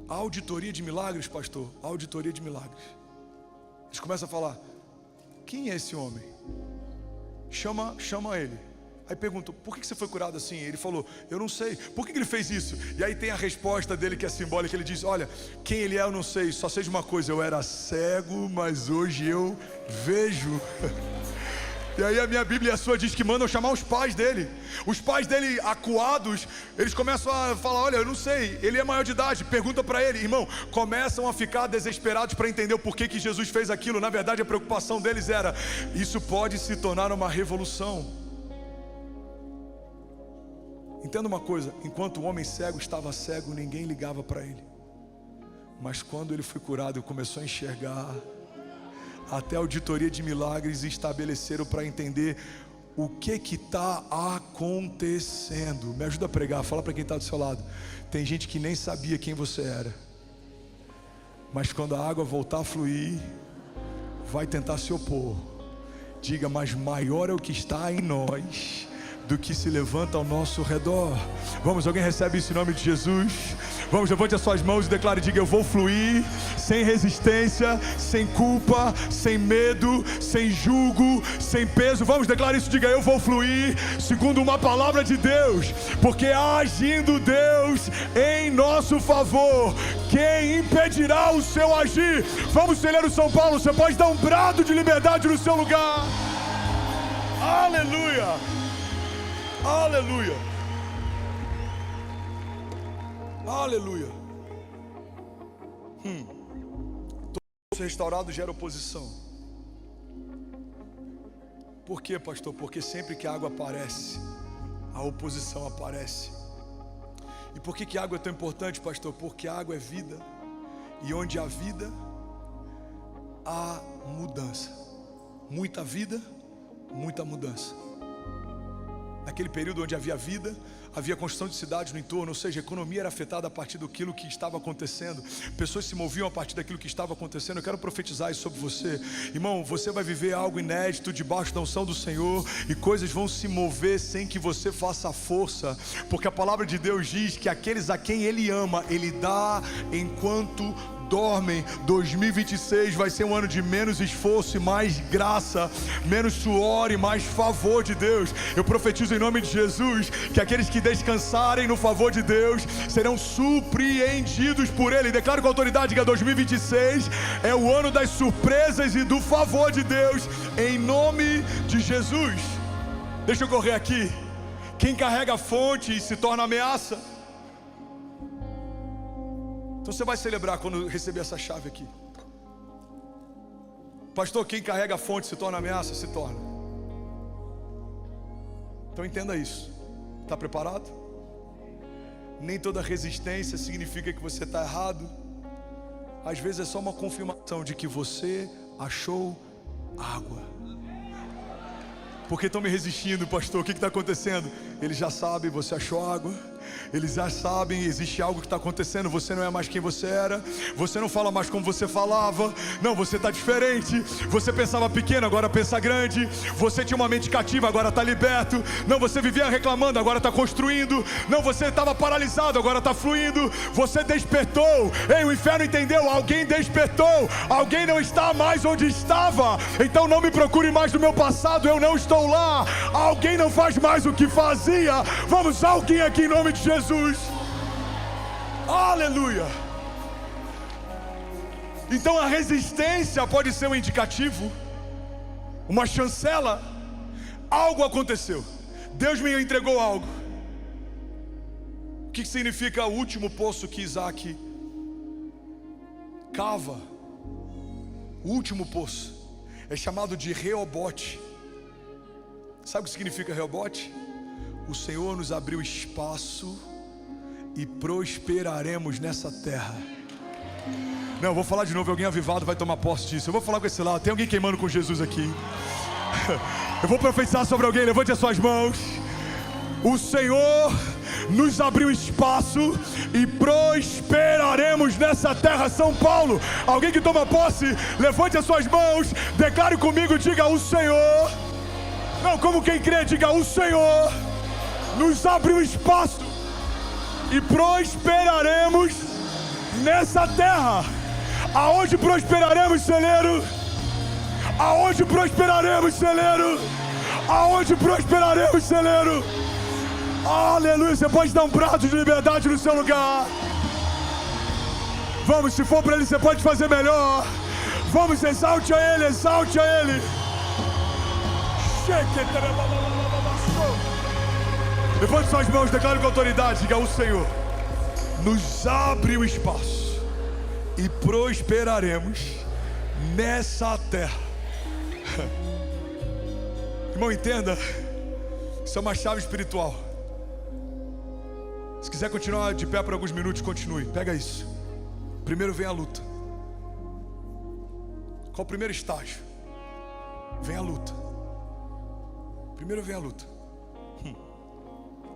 A auditoria de milagres, pastor, a auditoria de milagres. Eles começam a falar: quem é esse homem? Chama ele. Aí perguntam: por que você foi curado assim? Ele falou: eu não sei. Por que ele fez isso? E aí tem a resposta dele que é simbólica. Ele diz: olha, quem ele é eu não sei, só sei de uma coisa: eu era cego, mas hoje eu vejo. E aí a minha Bíblia e a sua diz que mandam chamar os pais dele. Os pais dele, acuados, eles começam a falar: olha, eu não sei, ele é maior de idade. Pergunta para ele, irmão. Começam a ficar desesperados para entender o porquê que Jesus fez aquilo. Na verdade, a preocupação deles era: isso pode se tornar uma revolução. Entenda uma coisa: enquanto o homem cego estava cego, ninguém ligava para ele. Mas quando ele foi curado e começou a enxergar, até a auditoria de milagres estabeleceram para entender o que está acontecendo. Me ajuda a pregar, fala para quem está do seu lado. Tem gente que nem sabia quem você era, mas quando a água voltar a fluir, vai tentar se opor. Diga: mas maior é o que está em nós do que se levanta ao nosso redor. Vamos, alguém recebe isso em nome de Jesus? Vamos, levante as suas mãos e declare: diga: eu vou fluir sem resistência, sem culpa, sem medo, sem julgo, sem peso. Vamos, declare isso, diga: eu vou fluir segundo uma palavra de Deus, porque agindo Deus em nosso favor, quem impedirá o seu agir? Vamos, Celeiro São Paulo, você pode dar um brado de liberdade no seu lugar. Aleluia. Aleluia. Aleluia. Todo restaurado gera oposição. Por quê, pastor? Porque sempre que a água aparece, a oposição aparece. E por que a água é tão importante, pastor? Porque a água é vida. E onde há vida, há mudança. Muita vida, muita mudança. Naquele período onde havia vida, havia construção de cidades no entorno, ou seja, a economia era afetada a partir daquilo que estava acontecendo. Pessoas se moviam a partir daquilo que estava acontecendo. Eu quero profetizar isso sobre você. Irmão, você vai viver algo inédito debaixo da unção do Senhor, e coisas vão se mover sem que você faça força, porque a palavra de Deus diz que aqueles a quem Ele ama, Ele dá enquanto dormem. 2026 vai ser um ano de menos esforço e mais graça, menos suor e mais favor de Deus. Eu profetizo em nome de Jesus que aqueles que descansarem no favor de Deus serão surpreendidos por Ele. Declaro com autoridade que 2026 é o ano das surpresas e do favor de Deus, em nome de Jesus. Deixa eu correr aqui. Quem carrega a fonte se torna ameaça. Então você vai celebrar quando receber essa chave aqui. Pastor, quem carrega a fonte se torna ameaça? Se torna. Então entenda isso. Está preparado? Nem toda resistência significa que você está errado. Às vezes é só uma confirmação de que você achou água. Por que estão me resistindo, pastor? O que está acontecendo? Ele já sabe, você achou água. Eles já sabem, existe algo que está acontecendo. Você não é mais quem você era. Você não fala mais como você falava. Não, você está diferente. Você pensava pequeno, agora pensa grande. Você tinha uma mente cativa, agora está liberto. Não, você vivia reclamando, agora está construindo. Não, você estava paralisado, agora está fluindo. Você despertou. Ei, o inferno entendeu, alguém despertou. Alguém não está mais onde estava. Então não me procure mais no meu passado, eu não estou lá. Alguém não faz mais o que fazia. Vamos, alguém aqui em nome de Jesus. Aleluia. Então a resistência pode ser um indicativo, uma chancela. Algo aconteceu, Deus me entregou algo. O que significa o último poço que Isaac cava? O último poço é chamado de Reobote. Sabe o que significa Reobote? O Senhor nos abriu espaço e prosperaremos nessa terra. Não, eu vou falar de novo, alguém avivado vai tomar posse disso. Eu vou falar com esse lado, tem alguém queimando com Jesus aqui. Eu vou profetizar sobre alguém, levante as suas mãos. O Senhor nos abriu espaço e prosperaremos nessa terra. São Paulo, alguém que toma posse, levante as suas mãos, declare comigo, diga: o Senhor. Não, como quem crê, diga: o Senhor nos abriu espaço e prosperaremos nessa terra. Aonde prosperaremos, celeiro? Aonde prosperaremos, celeiro? Aonde prosperaremos, celeiro? Aleluia, você pode dar um brado de liberdade no seu lugar. Vamos, se for para Ele, você pode fazer melhor. Vamos, exalte a Ele, exalte a Ele. Levante suas mãos, declare com autoridade, diga: o Senhor nos abre o espaço e prosperaremos nessa terra. Irmão, entenda, isso é uma chave espiritual. Se quiser continuar de pé por alguns minutos, continue, pega isso. Primeiro vem a luta. Qual o primeiro estágio? Vem a luta. Primeiro vem a luta.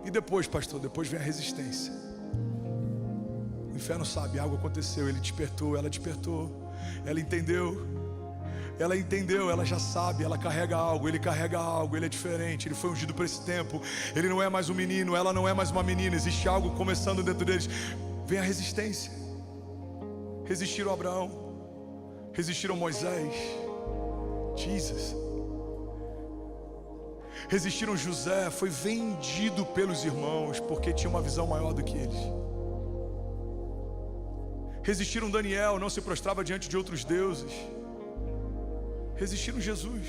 E depois, pastor, depois vem a resistência. O inferno sabe, algo aconteceu, ele despertou, ela despertou, ela entendeu, ela já sabe, ela carrega algo, ele carrega algo, ele é diferente, ele foi ungido para esse tempo, ele não é mais um menino, ela não é mais uma menina, existe algo começando dentro deles. Vem a resistência. Resistiram a Abraão, resistiram a Moisés, Jesus. Resistiram José, foi vendido pelos irmãos porque tinha uma visão maior do que eles. Resistiram Daniel, não se prostrava diante de outros deuses. Resistiram Jesus,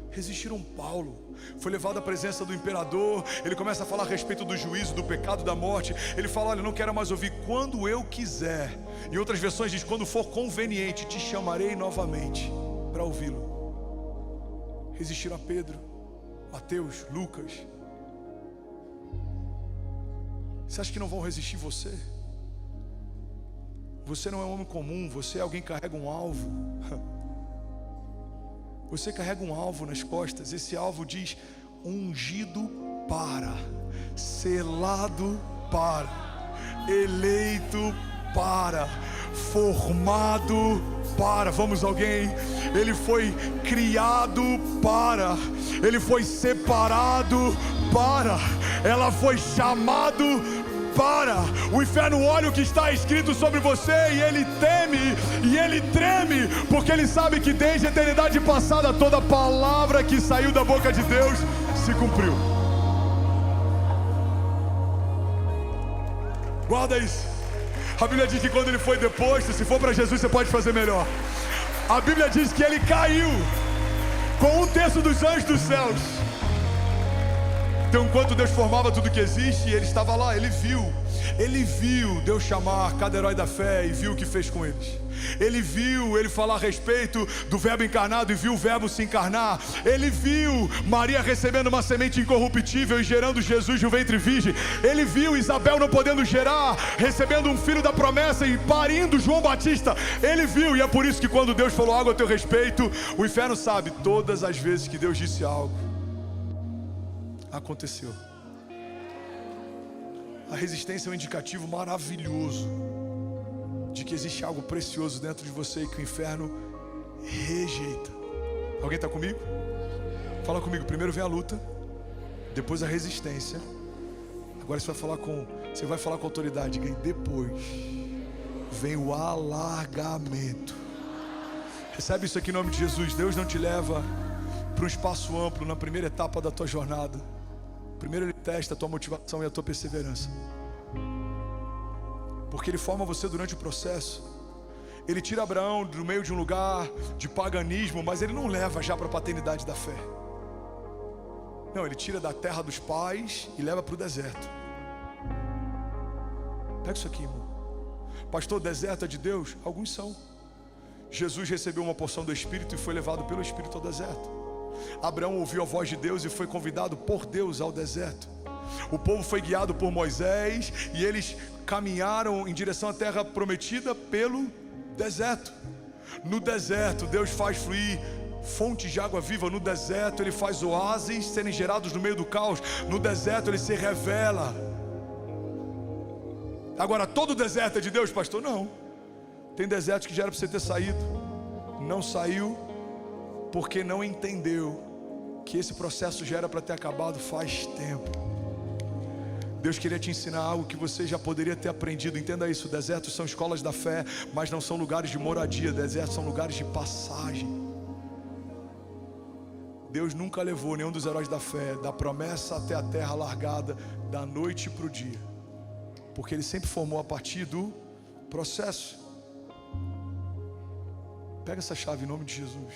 resistiram Paulo, foi levado à presença do imperador. Ele começa a falar a respeito do juízo, do pecado, da morte. Ele fala: olha, não quero mais ouvir, quando eu quiser. Em outras versões diz: quando for conveniente, te chamarei novamente para ouvi-lo. Resistiram a Pedro, Mateus, Lucas. Você acha que não vão resistir você? Você não é um homem comum, você é alguém que carrega um alvo. Você carrega um alvo nas costas. Esse alvo diz: ungido para, selado para, eleito para, formado para. Vamos, alguém. Ele foi criado para, ele foi separado para, ela foi chamado para. O inferno olha o que está escrito sobre você e ele teme e ele treme, porque ele sabe que desde a eternidade passada toda palavra que saiu da boca de Deus se cumpriu. Guarda isso. A Bíblia diz que quando ele foi deposto, se for para Jesus você pode fazer melhor. A Bíblia diz que ele caiu com 1/3 dos anjos dos céus. Então, enquanto Deus formava tudo que existe, ele estava lá, ele viu Deus chamar cada herói da fé e viu o que fez com eles. Ele viu ele falar a respeito do verbo encarnado e viu o verbo se encarnar. Ele viu Maria recebendo uma semente incorruptível e gerando Jesus no ventre virgem. Ele viu Isabel não podendo gerar, recebendo um filho da promessa e parindo João Batista. Ele viu, e é por isso que quando Deus falou algo a teu respeito, o inferno sabe, todas as vezes que Deus disse algo, aconteceu. A resistência é um indicativo maravilhoso de que existe algo precioso dentro de você e que o inferno rejeita. Alguém está comigo? Fala comigo. Primeiro vem a luta, depois a resistência. Agora você vai falar com autoridade. E depois vem o alargamento. Recebe isso aqui em nome de Jesus. Deus não te leva para um espaço amplo na primeira etapa da tua jornada. Primeiro Ele testa a tua motivação e a tua perseverança, porque Ele forma você durante o processo. Ele tira Abraão do meio de um lugar de paganismo, mas Ele não leva já para a paternidade da fé. Não, Ele tira da terra dos pais e leva para o deserto. Pega isso aqui, irmão. Pastor, deserto é de Deus? Alguns são. Jesus recebeu uma porção do Espírito e foi levado pelo Espírito ao deserto. Abraão ouviu a voz de Deus e foi convidado por Deus ao deserto. O povo foi guiado por Moisés e eles caminharam em direção à terra prometida pelo deserto. No deserto Deus faz fluir fontes de água viva. No deserto Ele faz oásis serem gerados no meio do caos. No deserto Ele se revela. Agora, todo deserto é de Deus, pastor? Não. Tem desertos que já era para você ter saído. Não saiu porque não entendeu que esse processo já era para ter acabado faz tempo. Deus queria te ensinar algo que você já poderia ter aprendido. Entenda isso: desertos são escolas da fé, mas não são lugares de moradia. Desertos são lugares de passagem. Deus nunca levou nenhum dos heróis da fé da promessa até a terra largada, da noite para o dia, porque Ele sempre formou a partir do processo. Pega essa chave em nome de Jesus.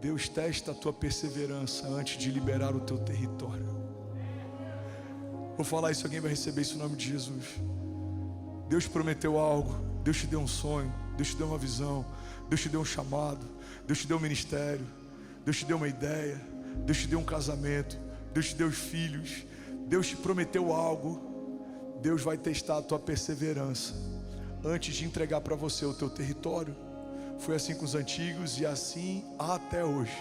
Deus testa a tua perseverança antes de liberar o teu território. Vou falar isso, alguém vai receber isso em nome de Jesus. Deus prometeu algo, Deus te deu um sonho, Deus te deu uma visão, Deus te deu um chamado, Deus te deu um ministério, Deus te deu uma ideia, Deus te deu um casamento, Deus te deu filhos, Deus te prometeu algo. Deus vai testar a tua perseverança antes de entregar para você o teu território. Foi assim com os antigos e assim até hoje.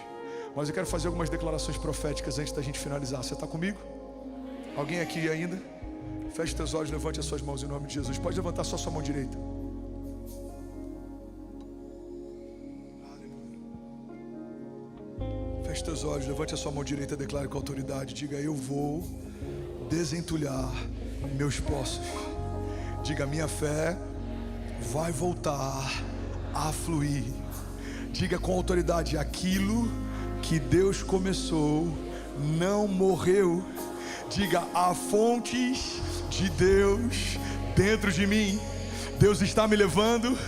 Mas eu quero fazer algumas declarações proféticas antes da gente finalizar. Você está comigo? Alguém aqui ainda? Feche teus olhos, levante as suas mãos em nome de Jesus. Pode levantar só sua mão direita. Feche teus olhos, levante a sua mão direita, declare com autoridade. Diga: eu vou desentulhar meus poços. Diga: minha fé vai voltar a fluir. Diga com autoridade: aquilo que Deus começou não morreu. Diga: há fontes de Deus dentro de mim. Deus está me levando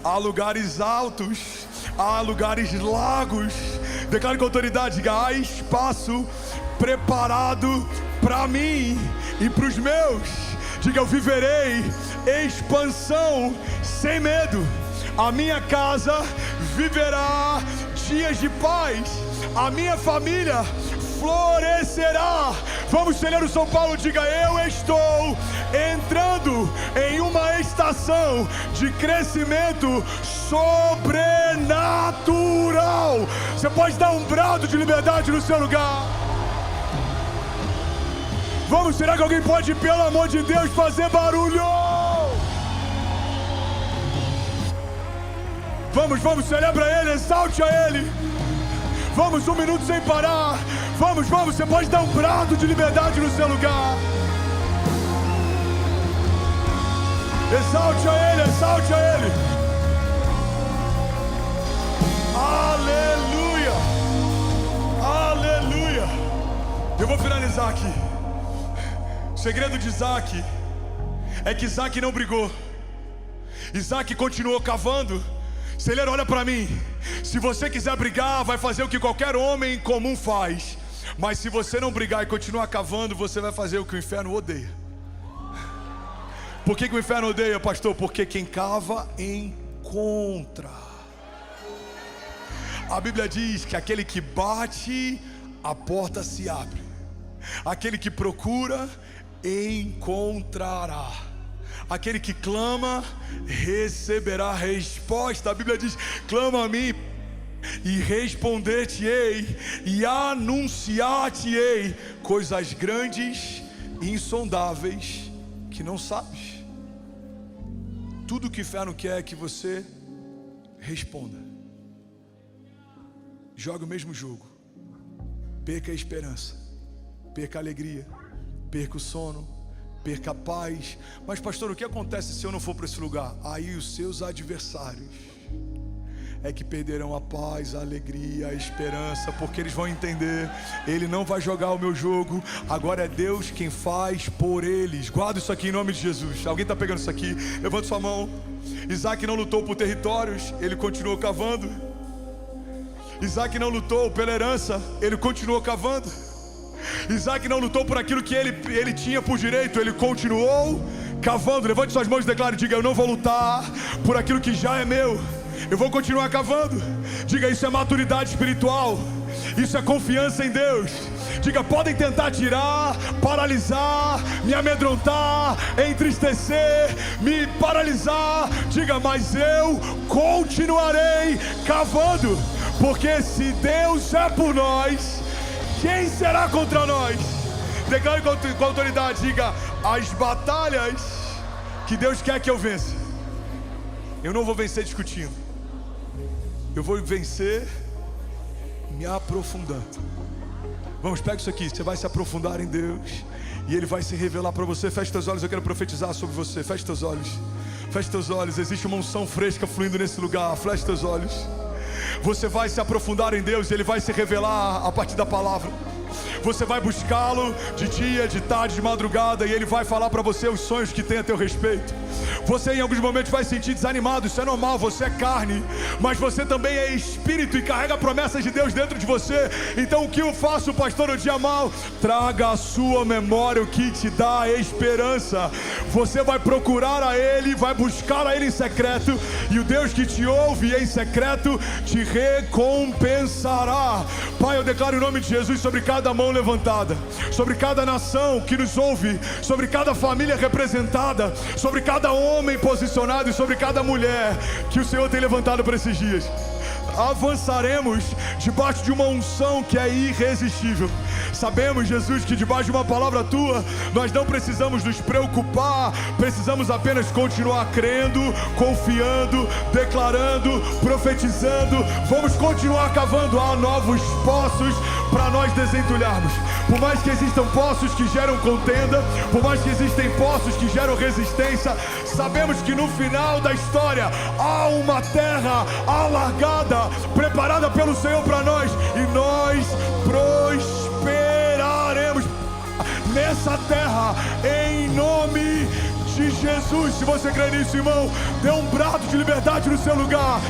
a lugares altos, a lugares largos. Declare com autoridade. Diga: há espaço preparado para mim e para os meus. Diga: eu viverei expansão sem medo. A minha casa viverá dias de paz. A minha família florescerá. Vamos, celeiro São Paulo, diga: eu estou entrando em uma estação de crescimento sobrenatural. Você pode dar um brado de liberdade no seu lugar. Vamos, será que alguém pode, pelo amor de Deus, fazer barulho? Vamos, celebra Ele, exalte a Ele. Vamos, 1 minuto sem parar. Vamos, você pode dar um brado de liberdade no seu lugar. Exalte a Ele, exalte a Ele. Aleluia, aleluia. Eu vou finalizar aqui. O segredo de Isaac é que Isaac não brigou. Isaac continuou cavando. Celeiro, olha para mim. Se você quiser brigar, vai fazer o que qualquer homem comum faz. Mas se você não brigar e continuar cavando, você vai fazer o que o inferno odeia. Por que o inferno odeia, pastor? Porque quem cava encontra. A Bíblia diz que aquele que bate, a porta se abre. Aquele que procura, encontrará. Aquele que clama, receberá resposta. A Bíblia diz: clama a mim e responder-te-ei e anunciar-te-ei coisas grandes insondáveis que não sabes. Tudo que o inferno quer é que você responda. Joga o mesmo jogo. Perca a esperança, perca a alegria, perca o sono, perca a paz. Mas pastor, o que acontece se eu não for para esse lugar? Aí os seus adversários é que perderão a paz, a alegria, a esperança, porque eles vão entender, ele não vai jogar o meu jogo, agora é Deus quem faz por eles. Guarda isso aqui em nome de Jesus. Alguém está pegando isso aqui? Levanta sua mão. Isaac não lutou por territórios, ele continuou cavando. Isaac não lutou pela herança, ele continuou cavando. Isaac não lutou por aquilo que ele tinha por direito, ele continuou cavando. Levante suas mãos e declare, diga, eu não vou lutar por aquilo que já é meu, eu vou continuar cavando. Diga, isso é maturidade espiritual, isso é confiança em Deus. Diga, podem tentar tirar, paralisar, me amedrontar, entristecer, me paralisar. Diga, mas eu continuarei cavando, porque se Deus é por nós, quem será contra nós? Declare com autoridade, diga, as batalhas que Deus quer que eu vença, eu não vou vencer discutindo, eu vou vencer me aprofundando. Vamos, pega isso aqui, você vai se aprofundar em Deus e Ele vai se revelar para você. Feche teus olhos, eu quero profetizar sobre você. Feche teus olhos, feche teus olhos, existe uma unção fresca fluindo nesse lugar. Feche teus olhos. Você vai se aprofundar em Deus e Ele vai se revelar a partir da palavra. Você vai buscá-lo de dia, de tarde, de madrugada, e Ele vai falar para você os sonhos que tem a teu respeito. Você em alguns momentos vai se sentir desanimado, isso é normal, você é carne, mas você também é espírito e carrega promessas de Deus dentro de você. Então o que eu faço, pastor, no dia mal? Traga à sua memória o que te dá esperança. Você vai procurar a Ele, vai buscar a Ele em secreto, e o Deus que te ouve em secreto te recompensará. Pai, eu declaro em nome de Jesus sobre cada mão levantada, sobre cada nação que nos ouve, sobre cada família representada, sobre cada homem posicionado e sobre cada mulher que o Senhor tem levantado para esses dias. Avançaremos debaixo de uma unção que é irresistível. Sabemos, Jesus, que debaixo de uma palavra Tua, nós não precisamos nos preocupar, precisamos apenas continuar crendo, confiando, declarando, profetizando. Vamos continuar cavando. Há novos poços para nós desentulharmos. Por mais que existam poços que geram contenda, por mais que existem poços que geram resistência, sabemos que no final da história há uma terra alargada, preparada pelo Senhor para nós, e nós prosperaremos nessa terra, em nome de Jesus. Se você crê nisso, irmão, dê um brado de liberdade no seu lugar.